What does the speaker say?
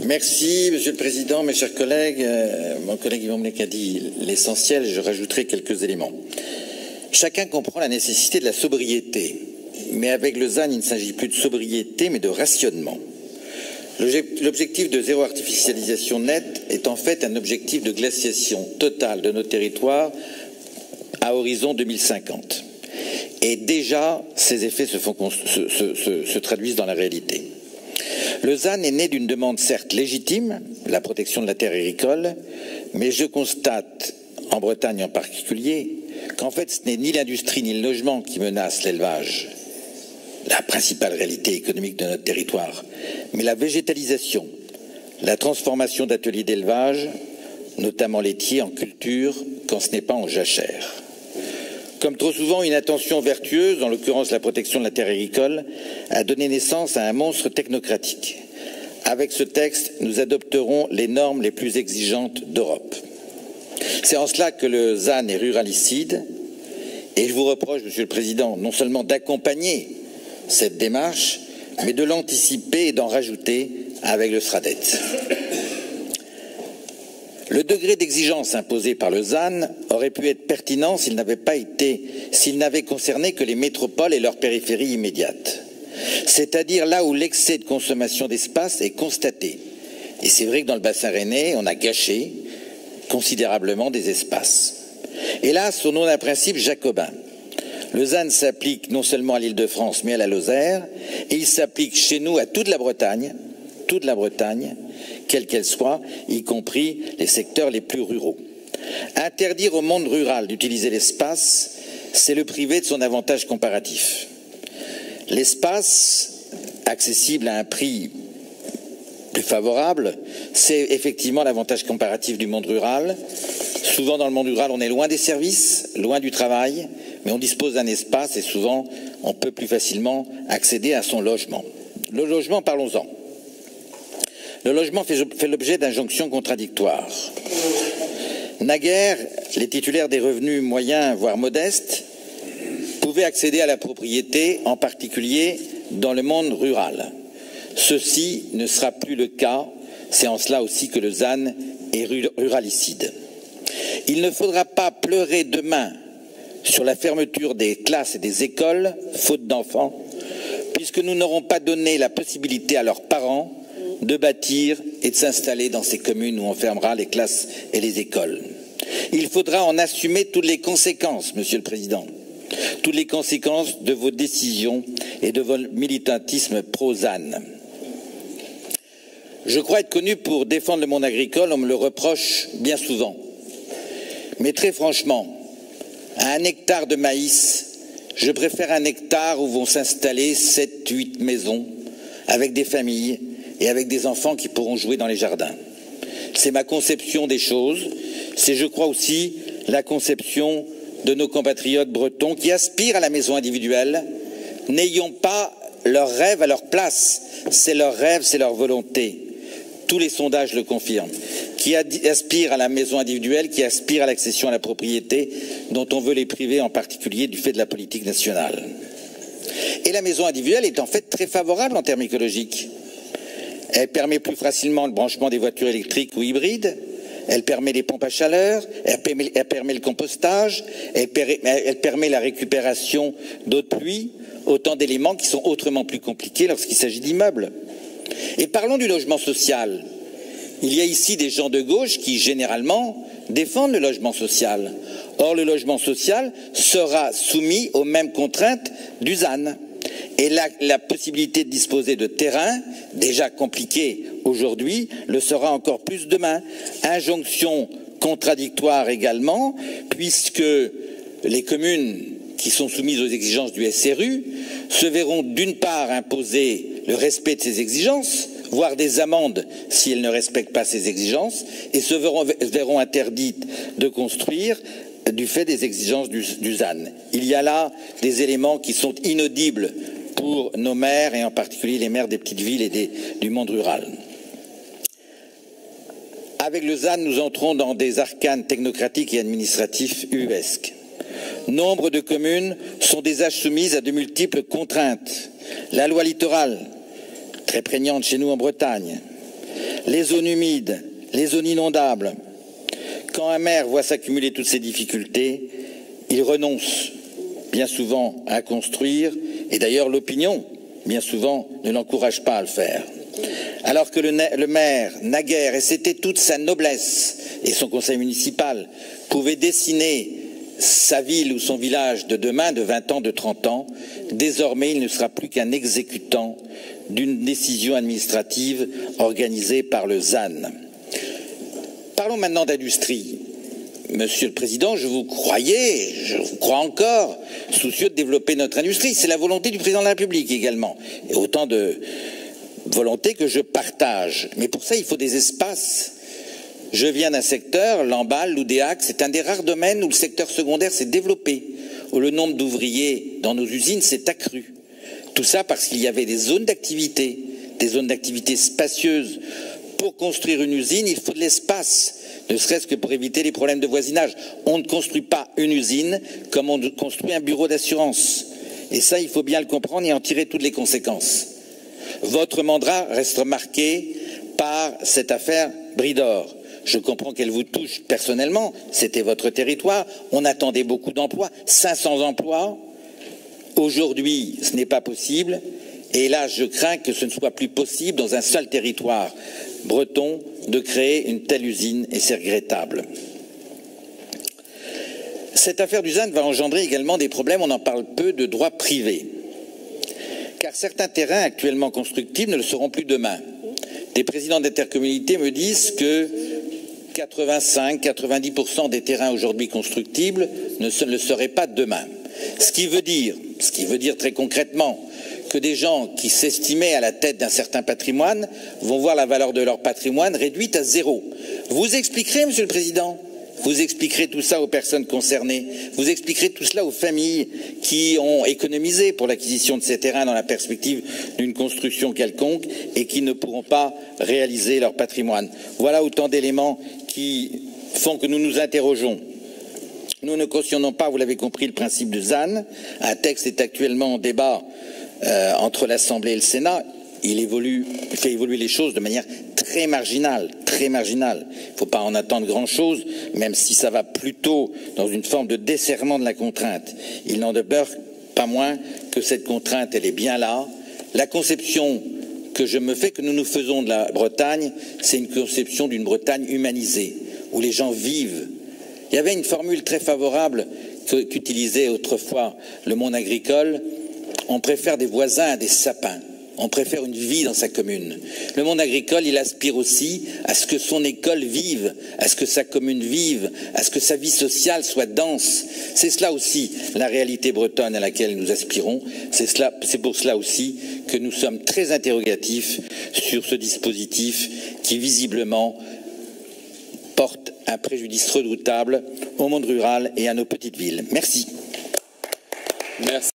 Merci, Monsieur le Président, mes chers collègues. Mon collègue Yvon Mlec a dit l'essentiel, je rajouterai quelques éléments. Chacun comprend la nécessité de la sobriété, mais avec le ZAN, il ne s'agit plus de sobriété, mais de rationnement. L'objectif de zéro artificialisation nette est en fait un objectif de glaciation totale de nos territoires à horizon 2050. Et déjà, ces effets se traduisent dans la réalité. Le ZAN est né d'une demande certes légitime, la protection de la terre agricole, mais je constate, en Bretagne en particulier, qu'en fait ce n'est ni l'industrie ni le logement qui menacent l'élevage, la principale réalité économique de notre territoire, mais la végétalisation, la transformation d'ateliers d'élevage, notamment laitiers, en culture, quand ce n'est pas en jachère. Comme trop souvent, une intention vertueuse, en l'occurrence la protection de la terre agricole, a donné naissance à un monstre technocratique. Avec ce texte, nous adopterons les normes les plus exigeantes d'Europe. C'est en cela que le ZAN est ruralicide, et je vous reproche, Monsieur le Président, non seulement d'accompagner cette démarche, mais de l'anticiper et d'en rajouter avec le SRADET. Le degré d'exigence imposé par le ZAN aurait pu être pertinent s'il n'avait concerné que les métropoles et leurs périphéries immédiates, c'est-à-dire là où l'excès de consommation d'espace est constaté. Et c'est vrai que dans le bassin rennais, on a gâché considérablement des espaces. Hélas, au nom d'un principe jacobin, le ZAN s'applique non seulement à l'Île-de-France, mais à la Lozère, et il s'applique chez nous à toute la Bretagne, quelle qu'elle soit, y compris les secteurs les plus ruraux. Interdire au monde rural d'utiliser l'espace, c'est le priver de son avantage comparatif. L'espace, accessible à un prix plus favorable, c'est effectivement l'avantage comparatif du monde rural. Souvent dans le monde rural, on est loin des services, loin du travail, mais on dispose d'un espace et souvent on peut plus facilement accéder à son logement. Le logement, parlons-en. Le logement fait l'objet d'injonctions contradictoires. Naguère, les titulaires des revenus moyens, voire modestes, pouvaient accéder à la propriété, en particulier dans le monde rural. Ceci ne sera plus le cas, c'est en cela aussi que le ZAN est ruralicide. Il ne faudra pas pleurer demain sur la fermeture des classes et des écoles, faute d'enfants, puisque nous n'aurons pas donné la possibilité à leurs parents de bâtir et de s'installer dans ces communes où on fermera les classes et les écoles. Il faudra en assumer toutes les conséquences, Monsieur le Président, toutes les conséquences de vos décisions et de votre militantisme pro-ZAN. Je crois être connu pour défendre le monde agricole, on me le reproche bien souvent. Mais très franchement, à un hectare de maïs, je préfère un hectare où vont s'installer 7, 8 maisons avec des familles et avec des enfants qui pourront jouer dans les jardins. C'est ma conception des choses, c'est je crois aussi la conception de nos compatriotes bretons qui aspirent à la maison individuelle. N'ayons pas leurs rêves à leur place, c'est leur rêve, c'est leur volonté. Tous les sondages le confirment. Qui aspirent à la maison individuelle, qui aspirent à l'accession à la propriété, dont on veut les priver en particulier du fait de la politique nationale. Et la maison individuelle est en fait très favorable en termes écologiques. Elle permet plus facilement le branchement des voitures électriques ou hybrides, elle permet les pompes à chaleur, elle permet le compostage, elle permet la récupération d'eau de pluie, autant d'éléments qui sont autrement plus compliqués lorsqu'il s'agit d'immeubles. Et parlons du logement social. Il y a ici des gens de gauche qui, généralement, défendent le logement social. Or, le logement social sera soumis aux mêmes contraintes du ZAN. Et la possibilité de disposer de terrain, déjà compliqué aujourd'hui, le sera encore plus demain. Injonction contradictoire également, puisque les communes qui sont soumises aux exigences du SRU se verront d'une part imposer le respect de ces exigences, voire des amendes si elles ne respectent pas ces exigences, et se verront interdites de construire du fait des exigences du ZAN. Il y a là des éléments qui sont inaudibles pour nos maires, et en particulier les maires des petites villes et du monde rural. Avec le ZAN, nous entrons dans des arcanes technocratiques et administratifs ubuesques. Nombre de communes sont déjà soumises à de multiples contraintes. La loi littorale, très prégnante chez nous en Bretagne, les zones humides, les zones inondables. Quand un maire voit s'accumuler toutes ces difficultés, il renonce bien souvent à construire, et d'ailleurs l'opinion, bien souvent, ne l'encourage pas à le faire. Alors que le maire, naguère, et c'était toute sa noblesse, et son conseil municipal, pouvait dessiner sa ville ou son village de demain, de 20 ans, de 30 ans, désormais il ne sera plus qu'un exécutant d'une décision administrative organisée par le ZAN. Parlons maintenant d'industrie. Monsieur le Président, je vous crois encore soucieux de développer notre industrie. C'est la volonté du Président de la République également. Et autant de volonté que je partage. Mais pour ça, il faut des espaces. Je viens d'un secteur, Lamballe, l'Oudéac, c'est un des rares domaines où le secteur secondaire s'est développé, où le nombre d'ouvriers dans nos usines s'est accru. Tout ça parce qu'il y avait des zones d'activité spacieuses. Pour construire une usine, il faut de l'espace, ne serait-ce que pour éviter les problèmes de voisinage. On ne construit pas une usine comme on construit un bureau d'assurance. Et ça, il faut bien le comprendre et en tirer toutes les conséquences. Votre mandat reste marqué par cette affaire Bridor. Je comprends qu'elle vous touche personnellement, c'était votre territoire, on attendait beaucoup d'emplois, 500 emplois. Aujourd'hui, ce n'est pas possible. Et là, je crains que ce ne soit plus possible dans un seul territoire breton de créer une telle usine, et c'est regrettable. Cette affaire du ZAN va engendrer également des problèmes, on en parle peu, de droit privé. Car certains terrains actuellement constructibles ne le seront plus demain. Des présidents d'intercommunalités me disent que 85-90% des terrains aujourd'hui constructibles ne le seraient pas demain. Ce qui veut dire très concrètement que des gens qui s'estimaient à la tête d'un certain patrimoine vont voir la valeur de leur patrimoine réduite à zéro. Vous expliquerez, Monsieur le Président, vous expliquerez tout ça aux personnes concernées, vous expliquerez tout cela aux familles qui ont économisé pour l'acquisition de ces terrains dans la perspective d'une construction quelconque et qui ne pourront pas réaliser leur patrimoine. Voilà autant d'éléments qui font que nous nous interrogeons. Nous ne cautionnons pas, vous l'avez compris, le principe de ZAN. Un texte est actuellement en débat entre l'Assemblée et le Sénat. Il fait évoluer les choses de manière très marginale, très marginale. Il ne faut pas en attendre grand-chose, même si ça va plutôt dans une forme de desserrement de la contrainte. Il n'en demeure pas moins que cette contrainte, elle est bien là. La conception que je me fais, que nous nous faisons de la Bretagne, c'est une conception d'une Bretagne humanisée, où les gens vivent. Il y avait une formule très favorable qu'utilisait autrefois le monde agricole. On préfère des voisins à des sapins. On préfère une vie dans sa commune. Le monde agricole, il aspire aussi à ce que son école vive, à ce que sa commune vive, à ce que sa vie sociale soit dense. C'est cela aussi la réalité bretonne à laquelle nous aspirons. C'est pour cela aussi que nous sommes très interrogatifs sur ce dispositif qui visiblement porte un préjudice redoutable au monde rural et à nos petites villes. Merci. Merci.